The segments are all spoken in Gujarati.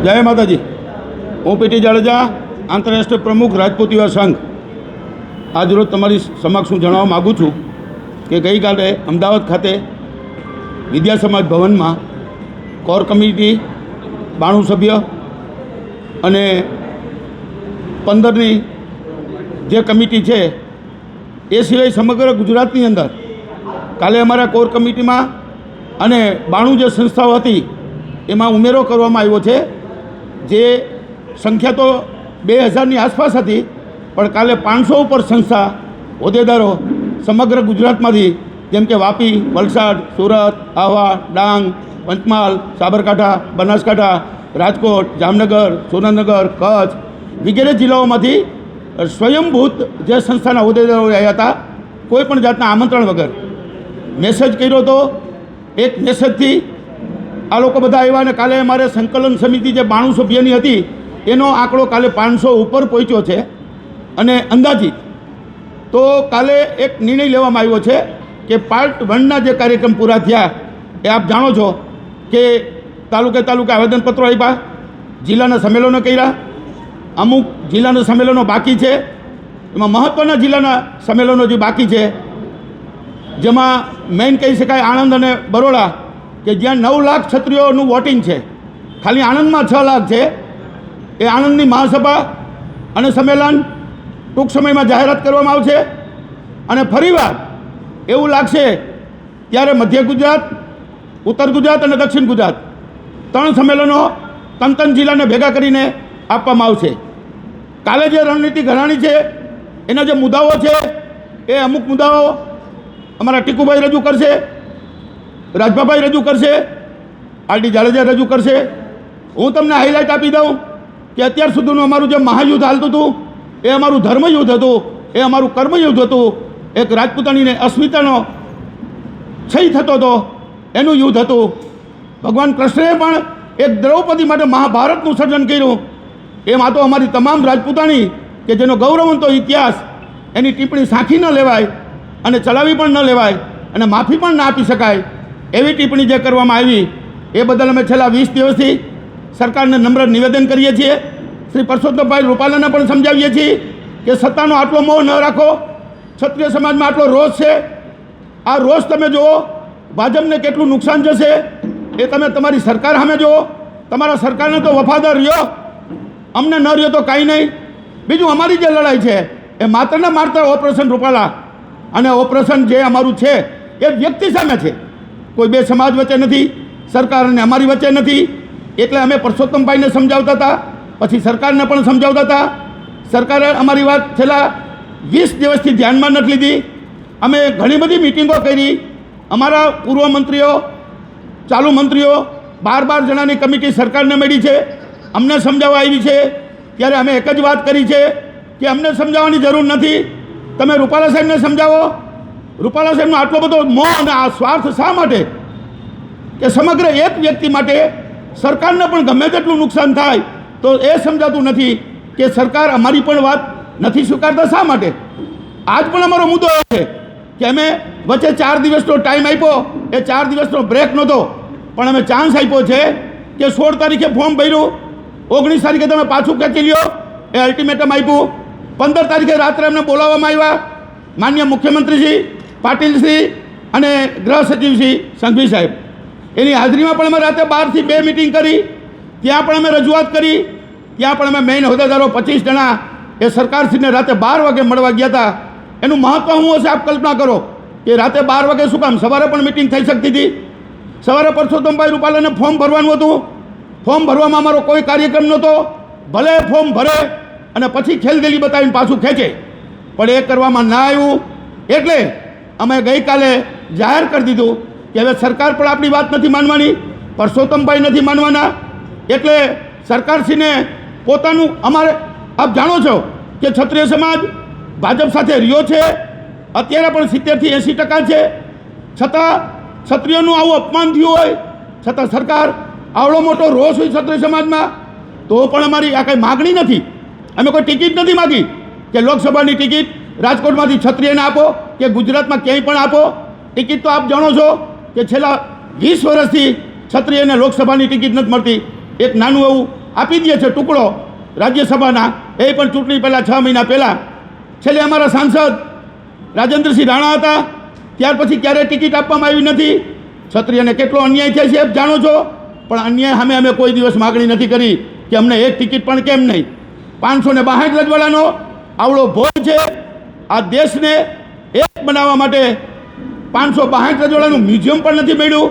જય માતાજી. હું પીટી જાડેજા, આંતરરાષ્ટ્રીય પ્રમુખ રાજપૂત યુવા સંઘ. આજરોજ તમારી સમક્ષ હું જણાવવા માગું છું કે ગઈકાલે અમદાવાદ ખાતે વિદ્યા સમાજ ભવનમાં કોર કમિટી 92 સભ્ય અને 15ની જે કમિટી છે એ સિવાય સમગ્ર ગુજરાતની અંદર કાલે અમારા કોર કમિટીમાં અને 92 જે સંસ્થાઓ હતી એમાં ઉમેરો કરવામાં આવ્યો છે. જે સંખ્યા તો 2000ની આસપાસ હતી, પણ કાલે 500 ઉપર સંસ્થા હોદ્દેદારો સમગ્ર ગુજરાતમાંથી, જેમ કે વાપી, વલસાડ, સુરત, આહવા, ડાંગ, પંચમહાલ, સાબરકાંઠા, બનાસકાંઠા, રાજકોટ, જામનગર, સુરેન્દ્રનગર, કચ્છ વગેરે જિલ્લાઓમાંથી સ્વયંભૂત જે સંસ્થાના હોદ્દેદારો આવ્યા હતા, કોઈ પણ જાતના આમંત્રણ વગર મેસેજ કર્યો હતો. એક મેસેજથી આ લોકો બધા આવ્યા અને કાલે અમારે સંકલન સમિતિ જે 92 સભ્યની હતી એનો આંકડો કાલે 500 ઉપર પહોંચ્યો છે. અને અંદાજિત તો કાલે એક નિર્ણય લેવામાં આવ્યો છે કે પાર્ટ 1ના જે કાર્યક્રમ પૂરા થયા એ આપ જાણો છો કે તાલુકે આવેદનપત્રો આપ્યા, જિલ્લાના સંમેલનો કર્યા, અમુક જિલ્લાના સંમેલનો બાકી છે. એમાં મહત્ત્વના જિલ્લાના સંમેલનો જે બાકી છે, જેમાં મેઇન કહી શકાય આણંદ અને બરોડા, કે જ્યાં 9 લાખ ક્ષત્રિયોનું વોટિંગ છે. ખાલી આણંદમાં 6 લાખ છે. એ આણંદની મહાસભા અને સંમેલન ટૂંક સમયમાં જાહેરાત કરવામાં આવશે. અને ફરીવાર એવું લાગશે ત્યારે મધ્ય ગુજરાત, ઉત્તર ગુજરાત અને દક્ષિણ ગુજરાત 3 સંમેલનો 3 જિલ્લાને ભેગા કરીને આપવામાં આવશે. કાલે જે રણનીતિ ઘડાણી છે એના જે મુદ્દાઓ છે એ અમુક મુદ્દાઓ અમારા ટીકુભાઈ રજૂ કરશે, રાજભાભાઈ રજૂ કરશે, આરડી જાડેજા રજૂ કરશે. હું તમને હાઇલાઇટ આપી દઉં કે અત્યાર સુધીનું અમારું જે મહાયુદ્ધ હાલતું હતું એ અમારું ધર્મયુદ્ધ હતું, એ અમારું કર્મયુદ્ધ હતું. એક રાજપૂતાણીને અસ્મિતાનો ક્ષય થતો હતો એનું યુદ્ધ હતું. ભગવાન કૃષ્ણએ પણ એક દ્રૌપદી માટે મહાભારતનું સર્જન કર્યું. એમાં તો અમારી તમામ રાજપૂતાણી કે જેનો ગૌરવવંતો ઇતિહાસ, એની ટિપ્પણી સાંખી ન લેવાય અને ચલાવી પણ ન લેવાય અને માફી પણ ના આપી શકાય એવી ટિપ્પણી જે કરવામાં આવી એ બદલ અમે છેલ્લા 20 દિવસથી સરકારને નમ્ર નિવેદન કરીએ છીએ. શ્રી પરસોત્તમભાઈ રૂપાલાને પણ સમજાવીએ છીએ કે સત્તાનો આટલો મોહ ન રાખો. ક્ષત્રિય સમાજમાં આટલો રોષ છે. આ રોષ તમે જુઓ, ભાજપને કેટલું નુકસાન જશે એ તમે તમારી સરકાર સામે જુઓ. તમારા સરકારને તો વફાદાર રહ્યો, અમને ન રહ્યો તો કાંઈ નહીં. બીજું અમારી જે લડાઈ છે એ માત્ર ને માત્ર ઓપરેશન રૂપાલા અને ઓપરેશન જે અમારું છે એ વ્યક્તિ સામે છે. કોઈ બે સમાજ વચ્ચે નથી, સરકાર અને અમારી વચ્ચે નથી. એટલે અમે પરસોત્તમભાઈને સમજાવતા હતા, પછી સરકારને પણ સમજાવતા હતા. સરકારે અમારી વાત છેલ્લા 20 દિવસથી ધ્યાનમાં નથી લીધી. અમે ઘણી બધી મિટિંગો કરી. અમારા પૂર્વ મંત્રીઓ, ચાલુ મંત્રીઓ 12 જણાની કમિટી સરકારને મળી છે, અમને સમજાવવા આવી છે. ત્યારે અમે એક જ વાત કરી છે કે અમને સમજાવવાની જરૂર નથી, તમે રૂપાલા સાહેબને સમજાવો. રૂપાલા સાહેબનો આટલો બધો મોહ અને આ સ્વાર્થ શા માટે કે સમગ્ર એક વ્યક્તિ માટે સરકારને પણ ગમે તેટલું નુકસાન થાય તો એ સમજાતું નથી કે સરકાર અમારી પણ વાત નથી સ્વીકારતા શા માટે. આજ પણ અમારો મુદ્દો એ છે કે અમે વચ્ચે 4 દિવસનો ટાઈમ આપ્યો, એ 4 દિવસનો બ્રેક નહોતો, પણ અમે ચાન્સ આપ્યો છે કે 16 તારીખે ફોર્મ ભર્યું, 19 તારીખે તમે પાછું ખેંચી લ્યો, એ અલ્ટિમેટમ આપ્યું. 15 તારીખે રાત્રે અમને બોલાવવામાં આવ્યા, માનનીય મુખ્યમંત્રીશ્રી પાટીલશ્રી અને ગૃહ સચિવશ્રી સંઘવી સાહેબ, એની હાજરીમાં પણ અમે રાતે 12 થી 2 મિટિંગ કરી. ત્યાં પણ અમે રજૂઆત કરી. ત્યાં પણ અમે મેઇન હોદ્દેદારો 25 જણા એ સરકારશ્રીને રાતે 12 વાગે મળવા ગયા હતા. એનું મહત્ત્વ શું હશે આપ કલ્પના કરો કે રાતે 12 વાગે શું કામ? સવારે પણ મિટિંગ થઈ શકતી હતી. સવારે પરસોત્તમભાઈ રૂપાલાને ફોર્મ ભરવાનું હતું. ફોર્મ ભરવામાં અમારો કોઈ કાર્યક્રમ નહોતો. ભલે ફોર્મ ભરે અને પછી ખેલદિલી બતાવીને પાછું ખેંચે, પણ એ કરવામાં ના આવ્યું. એટલે અમે ગઈકાલે જાહેર કરી દીધું કે હવે સરકાર પણ આપણી વાત નથી માનવાની, પરસોત્તમભાઈ નથી માનવાના. એટલે સરકારશ્રીને પોતાનું, અમારે આપ જાણો છો કે ક્ષત્રિય સમાજ ભાજપ સાથે રહ્યો છે, અત્યારે પણ 70 થી 80% છે. છતાં ક્ષત્રિયોનું આવું અપમાન થયું હોય છતાં સરકાર આવડો મોટો રોષ હોય ક્ષત્રિય સમાજમાં તો પણ અમારી આ કંઈ માગણી નથી. અમે કોઈ ટિકિટ નથી માગી કે લોકસભાની ટિકિટ રાજકોટમાંથી ક્ષત્રિયને આપો કે ગુજરાતમાં ક્યાંય પણ આપો. ટિકિટ તો આપ જાણો છો કે છેલ્લા 20 વર્ષથી ક્ષત્રિયને લોકસભાની ટિકિટ નથી મળતી. એક નાનું એવું આપી દે છે ટુકડો રાજ્યસભાના, એ પણ ચૂંટણી પહેલાં 6 મહિના પહેલાં. છેલ્લે અમારા સાંસદ રાજેન્દ્રસિંહ રાણા હતા, ત્યાર પછી ક્યારેય ટિકિટ આપવામાં આવી નથી. ક્ષત્રિયને કેટલો અન્યાય થાય છે જાણો છો, પણ અન્યાય સામે અમે કોઈ દિવસ માગણી નથી કરી કે અમને એક ટિકિટ પણ કેમ નહીં. 562 રજવાડાનો આવડો ભોજ છે. આ દેશને એક બનાવવા માટે 562 રજવાડાનું મ્યુઝિયમ પણ નથી મળ્યું.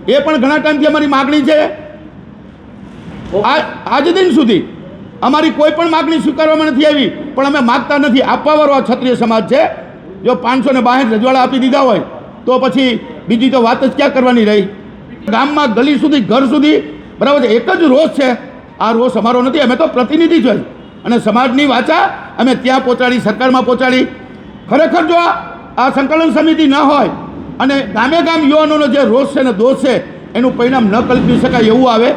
એ પણ ઘણા ટાઈમથી અમારી માગણી છે. આજ દિન સુધી અમારી કોઈ પણ માગણી સ્વીકારવામાં નથી આવી, પણ અમે માગતા નથી. આપવાવાળો આ ક્ષત્રિય સમાજ છે. જો 562 રજવાડા આપી દીધા હોય તો પછી બીજી તો વાત જ ક્યાં કરવાની રહી. ગામમાં ગલી સુધી, ઘર સુધી, બરાબર છે, એક જ રોષ છે. આ રોષ અમારો નથી, અમે તો પ્રતિનિધિ છે અને સમાજની વાચા અમે ત્યાં પહોંચાડી, સરકારમાં પહોંચાડી. ખરેખર જો આ સંકલન સમિતિ ન હોય અને ગામે ગામ યુવાનોનો જે રોષ છે ને દોષ છે એનું પરિણામ ન કલ્પી શકાય એવું આવે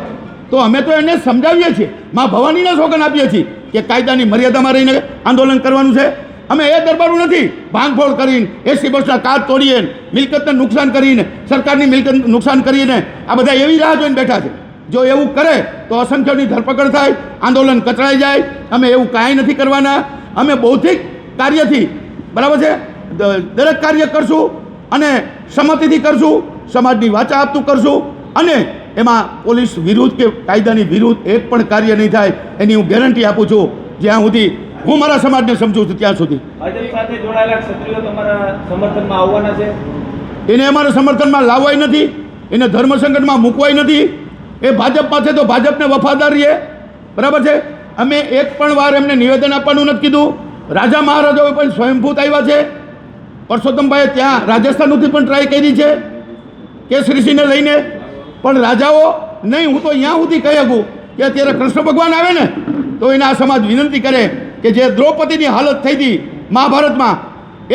તો અમે તો એને સમજાવીએ છીએ. મા ભવાનીને સોગંદ આપીએ છીએ કે કાયદાની મર્યાદામાં રહીને આંદોલન કરવાનું છે. અમે એ દરબારું નથી ભાંગફોડ કરીને, એસટી બસના કાર્ડ તોડીને, મિલકતને નુકસાન કરીને, સરકારની મિલકત નુકસાન કરીને આ બધા એવી રાહ જોઈને બેઠા છે. જો એવું કરે તો અસંખ્યની ધરપકડ થાય, આંદોલન કચડાઈ જાય. અમે એવું કાંઈ નથી કરવાના. અમે બૌદ્ધિક કાર્યથી, બરાબર છે, દરેક કાર્ય કરશું અને સંમતિથી કરશું, સમાજની વાચા આપતું કરશું અને એમાં પોલીસ વિરુદ્ધ કે કાયદાની વિરુદ્ધ એક પણ કાર્ય નહીં થાય એની હું ગેરંટી આપું છું. જ્યાં સુધી હું મારા સમાજને સમજું છું ત્યાં સુધી. ભાજપ સાથે જોડાયેલા ક્ષત્રિયો તમારા સમર્થનમાં આવવાના છે? એને અમારા સમર્થનમાં લાવવાય નથી, એને ધર્મ સંકટમાં મૂકવાય નથી. એ ભાજપમાં છે તો ભાજપને વફાદાર રહીએ, બરાબર છે. અમે એક પણ વાર એમને નિવેદન આપવાનું નથી કીધું. રાજા મહારાજાઓ પણ સ્વયંભૂત આવ્યા છે. પરસોત્તમભાઈએ ત્યાં રાજસ્થાનથી પણ ટ્રાય કરી છે કેસરીસિંહને લઈને, પણ રાજાઓ નહીં. હું તો અહીંયા સુધી કહી શકું કે અત્યારે કૃષ્ણ ભગવાન આવે ને તો એને આ સમાજ વિનંતી કરે કે જે દ્રૌપદીની હાલત થઈ હતી મહાભારતમાં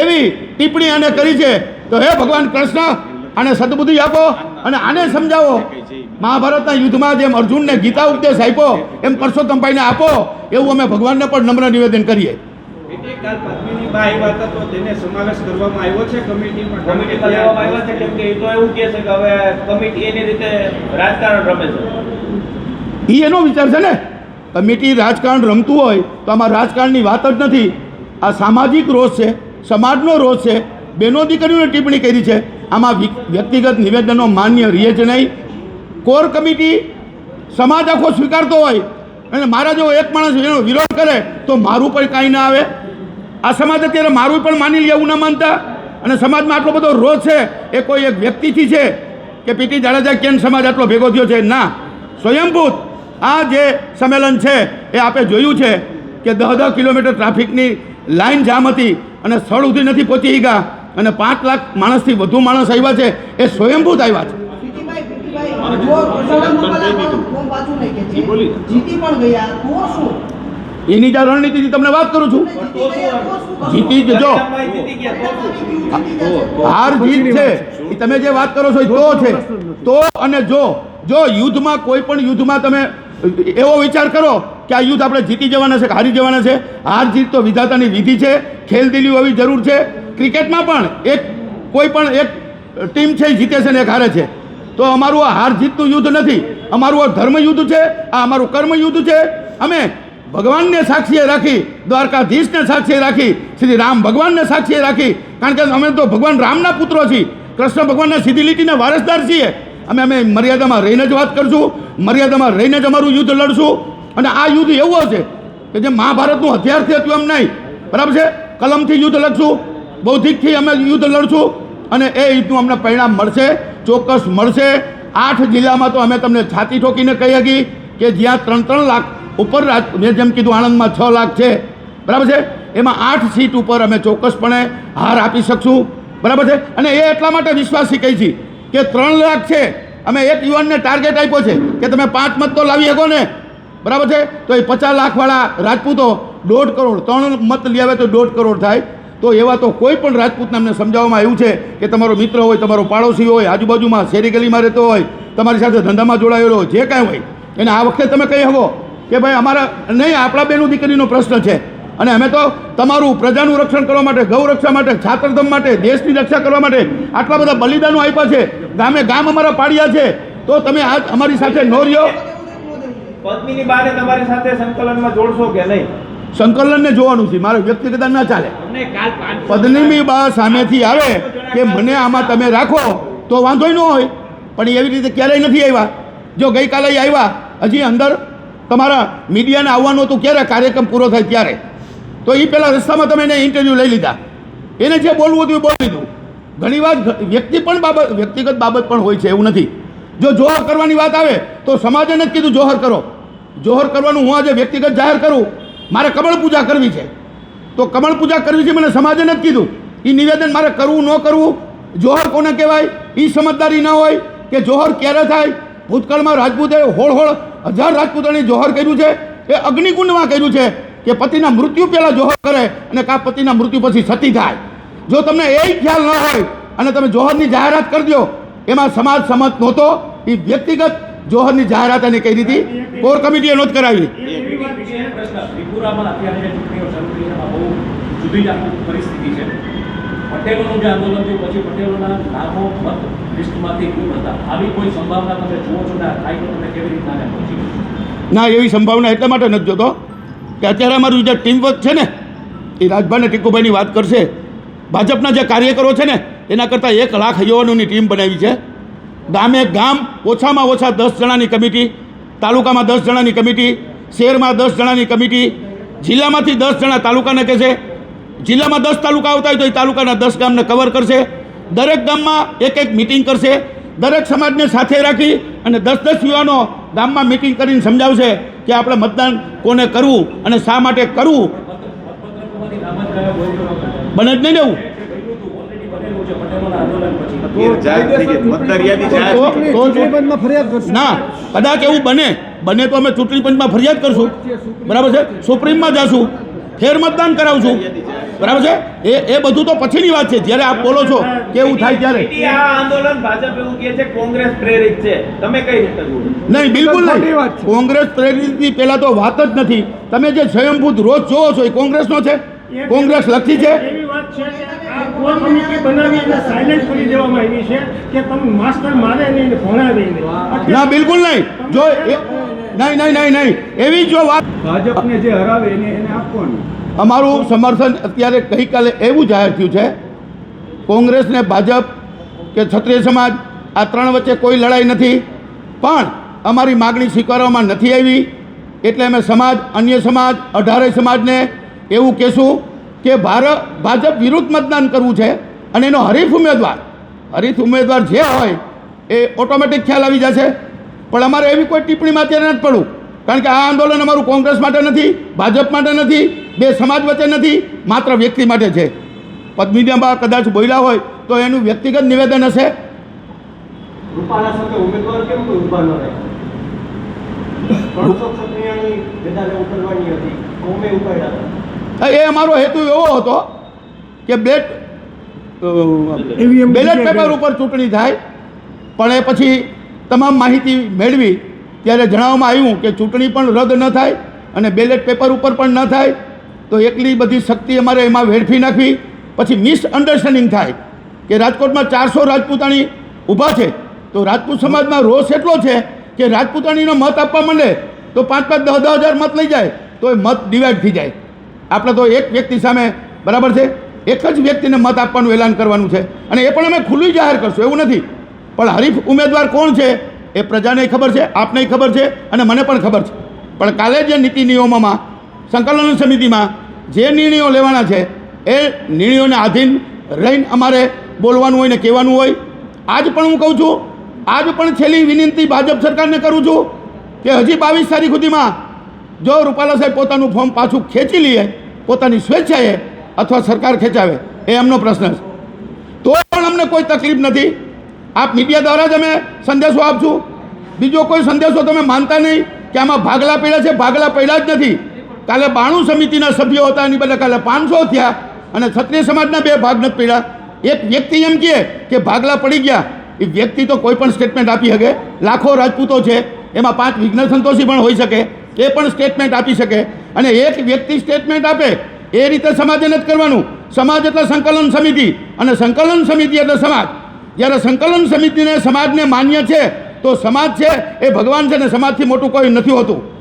એવી ટિપ્પણી આને કરી છે તો હે ભગવાન કૃષ્ણ આને સદબુદ્ધિ આપો અને આને સમજાવો. મહાભારતના યુદ્ધમાં જેમ અર્જુનને ગીતા ઉપદેશ આપ્યો એમ પરસોત્તમભાઈને આપો, એવું અમે ભગવાનને પણ નમ્ર નિવેદન કરીએ. એ એનો વિચાર છે ને. કમિટી રાજકારણ રમતું હોય તો આમાં રાજકારણની વાત જ નથી. આ સામાજિક રોષ છે, સમાજનો રોષ છે. બહેનો દીકરીઓને ટિપ્પણી કરી છે. આમાં વ્યક્તિગત નિવેદનો માન્ય રહે છે નહીં. કોર કમિટી સમાજ આખો સ્વીકારતો હોય અને મારા જો એક માણસ એનો વિરોધ કરે તો મારું પણ કાંઈ ના આવે. આ સમાજ અત્યારે મારું પણ માની લે એવું ના માનતા. અને સમાજમાં આટલો બધો રોષ છે એ કોઈ એક વ્યક્તિથી છે કે પીટી જાડેજા કેમ સમાજ આટલો ભેગો થયો છે? ના, સ્વયંભૂત આ જે સંમેલન છે એ આપણે જોયું છે કે 10 કિલોમીટર ટ્રાફિકની લાઈન જામ હતી અને સ્થળ સુધી નથી પહોંચી ગયા અને 5 લાખ માણસથી વધુ માણસ આવ્યા છે. એ સ્વયંભૂત આવ્યા છે. એની જે રણનીતિથી તમને વાત કરું છું. જીતી જજો, હાર જીત છે એ તમે જે વાત કરો છો એ તો છે. તો અને જો યુદ્ધમાં, કોઈ પણ યુદ્ધમાં તમે એવો વિચાર કરો કે આ યુદ્ધ આપણે જીતી જવાના છે કે હારી જવાના છે. હાર જીત તો વિધાતાની વિધિ છે. ખેલદિલી હોવી જરૂર છે. ક્રિકેટમાં પણ કોઈ પણ એક ટીમ છે એ જીતે છે ને એક હારે છે. તો અમારું આ હાર જીતનું યુદ્ધ નથી. અમારું આ ધર્મ યુદ્ધ છે. આ અમારું કર્મ યુદ્ધ છે. અમે ભગવાનને સાક્ષીએ રાખી, દ્વારકાધીશને સાક્ષીએ રાખી, શ્રી રામ ભગવાનને સાક્ષીએ રાખી, કારણ કે અમે તો ભગવાન રામના પુત્રો છીએ. કૃષ્ણ ભગવાનના સીધી લીટીના વારસદાર છીએ. અમે મર્યાદામાં રહીને જ વાત કરશું. મર્યાદામાં રહીને જ અમારું યુદ્ધ લડશું. અને આ યુદ્ધ એવું હશે કે જે મહાભારતનું હથિયારથી હતું એમ નહીં, બરાબર છે. કલમથી યુદ્ધ લડશું, બૌદ્ધિકથી અમે યુદ્ધ લડશું અને એ યુદ્ધનું અમને પરિણામ મળશે, ચોક્કસ મળશે. 8 જિલ્લામાં તો અમે તમને છાતી ઠોકીને કહી શકી કે જ્યાં 3 લાખ ઉપર, મેં જેમ કીધું આણંદમાં 6 લાખ છે, બરાબર છે. એમાં 8 સીટ ઉપર અમે ચોક્કસપણે હાર આપી શકશું, બરાબર છે. અને એ એટલા માટે વિશ્વાસી કહી છે કે 3 લાખ છે. અમે એક યુવાનને ટાર્ગેટ આપ્યો છે કે તમે 5 મત તો લાવી શકો ને, બરાબર છે. તો એ 50 લાખવાળા રાજપૂતો 1.5 કરોડ, 3 મત લઈ આવે તો 1.5 કરોડ થાય. તો એવા તો કોઈ પણ રાજપૂતને અમને સમજાવવામાં આવ્યું છે કે તમારો મિત્ર હોય, તમારો પાડોશી હોય, આજુબાજુમાં શેરી ગલીમાં રહેતો હોય, તમારી સાથે ધંધામાં જોડાયેલો હોય, જે કાંઈ હોય એને આ વખતે તમે કહી શકો કે ભાઈ અમારા નહીં, આપણા બેનું દીકરીનો પ્રશ્ન છે અને અમે તો તમારું પ્રજાનું રક્ષણ કરવા માટે, ગૌ રક્ષા માટે, છાત્રધમ માટે, દેશની રક્ષા કરવા માટે આટલા બધા બલિદાનો આપ્યા છે. ગામે ગામ અમારા પાડ્યા છે. તો તમે આજ અમારી સાથે ન રહ્યો. પદ્મિની બાને તમારી સાથે સંકલનમાં જોડશો કે નહીં? સંકલનને જોવાનું છે, મારે વ્યક્તિગત ના ચાલે. પદ્મિની બા સામેથી આવે કે મને આમાં તમે રાખો તો વાંધો ન હોય, પણ એવી રીતે ક્યારેય નથી આવ્યા. જો ગઈકાલે આવ્યા, હજી અંદર તમારા મીડિયાને આવવાનું હતું ક્યારે કાર્યક્રમ પૂરો થાય ત્યારે, તો એ પહેલાં રસ્તામાં તમે એને ઇન્ટરવ્યૂ લઈ લીધા. એને જે બોલવું હતું એ બોલી લીધું. ઘણી વાર વ્યક્તિગત બાબત પણ હોય છે, એવું નથી. જો જોહર કરવાની વાત આવે તો સમાજે નથી કીધું જોહર કરો. જોહર કરવાનું હું આજે વ્યક્તિગત જાહેર કરું, મારે કમળ પૂજા કરવી છે તો કમળ પૂજા કરવી છે, મને સમાજે નથી કીધું. એ નિવેદન મારે કરવું ન કરવું, જોહર કોને કહેવાય એ સમજદારી ન હોય કે જોહર ક્યારે થાય. ભૂતકાળમાં રાજપૂતે હોળ હજાર રાજપૂતોને જોહર કર્યું છે, એ અગ્નિકુંડમાં કર્યું છે કે પતિના મૃત્યુ પહેલાં જોહર કરે અને કા પતિના મૃત્યુ પછી સતી થાય. જો તમને એ ખ્યાલ ન હોય અને તમે જોહરની જાહેરાત કરી દો, એમાં સમાજ સમત નહોતો. એ વ્યક્તિગત જોહરની જાહેરાત એને કરી હતી, કોર કમિટીએ નોંધ કરાવી. ત્રિપુરામાં અત્યારે જે ચૂંટણીઓ શરૂ થઈ છે એમાં બહુ જુદી જ આખી પરિસ્થિતિ છે. પટેલોનું જે આંદોલન થયું પછી પટેલોના નામો મત લિસ્ટમાંથી દૂર હતા. આવી કોઈ સંભાવના તમે જુઓ છો ને થાય તો તમે કેવી રીતના ને પહોંચી? ના, એવી સંભાવના એટલા માટે નથી જોતો કે અત્યારે અમારું જે ટીમવર્ક છે ને એ રાજભાઈ અને ટીકુભાઈની વાત કરશે. ભાજપના જે કાર્યકરો છે ને એના કરતાં 1 લાખ યુવાનોની ટીમ બનાવી છે. ગામે ગામ ઓછામાં ઓછા 10 જણાની કમિટી, તાલુકામાં 10 જણાની કમિટી, શહેરમાં 10 જણાની કમિટી, જિલ્લામાંથી 10 જણા તાલુકાને કહેશે. જિલ્લામાં 10 તાલુકા આવતા હોય તો એ તાલુકાના 10 ગામને કવર કરશે. દરેક ગામમાં એક મિટિંગ કરશે. દરેક સમાજને સાથે રાખી અને 10 યુવાનો ગામમાં મિટિંગ કરીને સમજાવશે કે આપણે મતદાન કોને કરવું અને શા માટે કરવું. બને જ નહીં દેવું. ના, કદાચ એવું બને તો અમે ચૂંટણી પંચમાં ફરિયાદ કરશું, બરાબર છે. સુપ્રીમમાં જશું, ફેર મતદાન કરાવશું, બરાબર છે. એ બધું તો પછીની વાત છે, જ્યારે આપ બોલો છો કે એવું થાય ત્યારે. આ આંદોલન ભાજપ એવું કહે છે કોંગ્રેસ પ્રેરિત છે, તમે કઈ રીતે જુઓ? નહીં, બિલકુલ નહીં. કોંગ્રેસ પ્રેરિતની પહેલાં તો વાત જ નથી. તમે જે સ્વયંભૂત રોજ જોવો છો એ કોંગ્રેસનો છે, કોંગ્રેસ લખી છે. એવી વાત છે કે આ કોર કમિટી બનાવી અને સાયલેન્ટ કરી દેવામાં આવી છે કે તમે માસ્ટર મારે નહીં ભણાવે નહીં. ના, બિલકુલ નહીં. જો નહીં એવી જો વાત ભાજપને જે હરાવે એને આપવાનું. અમારું સમર્થન અત્યારે ગઈકાલે એવું જાહેર થયું છે, કોંગ્રેસ ને ભાજપ કે ક્ષત્રિય સમાજ આ 3 વચ્ચે કોઈ લડાઈ નથી, પણ અમારી માગણી સ્વીકારવામાં નથી આવી. એટલે અમે અન્ય સમાજ 18 સમાજને એવું કહેશું કે ભાજપ વિરુદ્ધ મતદાન કરવું છે અને એનો હરીફ ઉમેદવાર જે હોય એ ઓટોમેટિક ખ્યાલ આવી જશે. પણ અમારે એવી કોઈ ટિપ્પણીમાં અત્યારે નથી પડવું, કારણ કે આ આંદોલન અમારું કોંગ્રેસ માટે નથી, ભાજપ માટે નથી, 2 સમાજ વચ્ચે નથી, માત્ર વ્યક્તિ માટે છે. પદ્મિનીબા કદાચ બોલ્યા હોય તો એનું વ્યક્તિગત નિવેદન હશે. રૂપાલા સાથે ઉમેદવાર કેમ કોઈ ઉભા ન રહે? 300 ક્ષત્રિયની મેદાને ઉતરવાની હતી, કોમે ઉપાડ્યા હતા. એ અમારો હેતુ એવો હતો કે બેલેટ પેપર ઉપર ચૂંટણી થાય, પણ એ પછી તમામ માહિતી મેળવી ત્યારે જણાવવામાં આવ્યું કે ચૂંટણી પણ રદ ન થાય અને બેલેટ પેપર ઉપર પણ ન થાય, તો એટલી બધી શક્તિ અમારે એમાં વેડફી નાખવી. પછી મિસઅન્ડરસ્ટેન્ડિંગ થાય કે રાજકોટમાં 400 રાજપૂતાણી ઊભા છે, તો રાજપૂત સમાજમાં રોષ એટલો છે કે રાજપૂતાણીનો મત આપવા માંડે તો 5-5, 10-10 હજાર મત લઈ જાય તો એ મત ડિવાઈડ થઈ જાય. આપણે તો એક વ્યક્તિ સામે, બરાબર છે, એક જ વ્યક્તિને મત આપવાનું એલાન કરવાનું છે અને એ પણ અમે ખુલ્લું જાહેર કરશું, એવું નથી. પણ હરીફ ઉમેદવાર કોણ છે એ પ્રજાને ખબર છે, આપને ખબર છે અને મને પણ ખબર છે. પણ કાલે જે નીતિ નિયમોમાં સંકલન સમિતિમાં જે નિર્ણયો લેવાના છે એ નિર્ણયોને આધીન રહીને અમારે બોલવાનું હોય ને કહેવાનું હોય. આજ પણ હું કહું છું, આજ પણ છેલ્લી વિનંતી ભાજપ સરકારને કરું છું કે હજી 22 તારીખ સુધીમાં જો રૂપાલા સાહેબ પોતાનું ફોર્મ પાછું ખેંચી લઈએ પોતાની સ્વેચ્છાએ અથવા સરકાર ખેંચાવે, એ એમનો પ્રશ્ન છે, તો પણ અમને કોઈ તકલીફ નથી. આપ મીડિયા દ્વારા જ અમે સંદેશો આપશું. બીજો કોઈ સંદેશો તમે માનતા નહીં કે આમાં ભાગલા પડ્યા છે, ભાગલા પડ્યા જ નથી. કાલે 92 સમિતિના સભ્યો હતા, એની બદલે કાલે 500 થયા અને ક્ષત્રિય સમાજના 2 ભાગ નથી પડ્યા. એક વ્યક્તિ એમ કહે કે ભાગલા પડી ગયા, એ વ્યક્તિ તો કોઈ પણ સ્ટેટમેન્ટ આપી શકે. લાખો રાજપૂતો છે, એમાં 5 વિઘ્ન સંતોષી પણ હોઈ શકે, એ પણ સ્ટેટમેન્ટ આપી શકે. અને એક વ્યક્તિ સ્ટેટમેન્ટ આપે એ રીતે સમાજે નથી કરવાનું. સમાજ એટલે સંકલન સમિતિ અને સંકલન સમિતિ એટલે સમાજ. જ્યારે સંકલન સમિતિને સમાજને માન્ય છે તો સમાજ છે એ ભગવાન છે ને સમાજથી મોટું કોઈ નથી હોતું.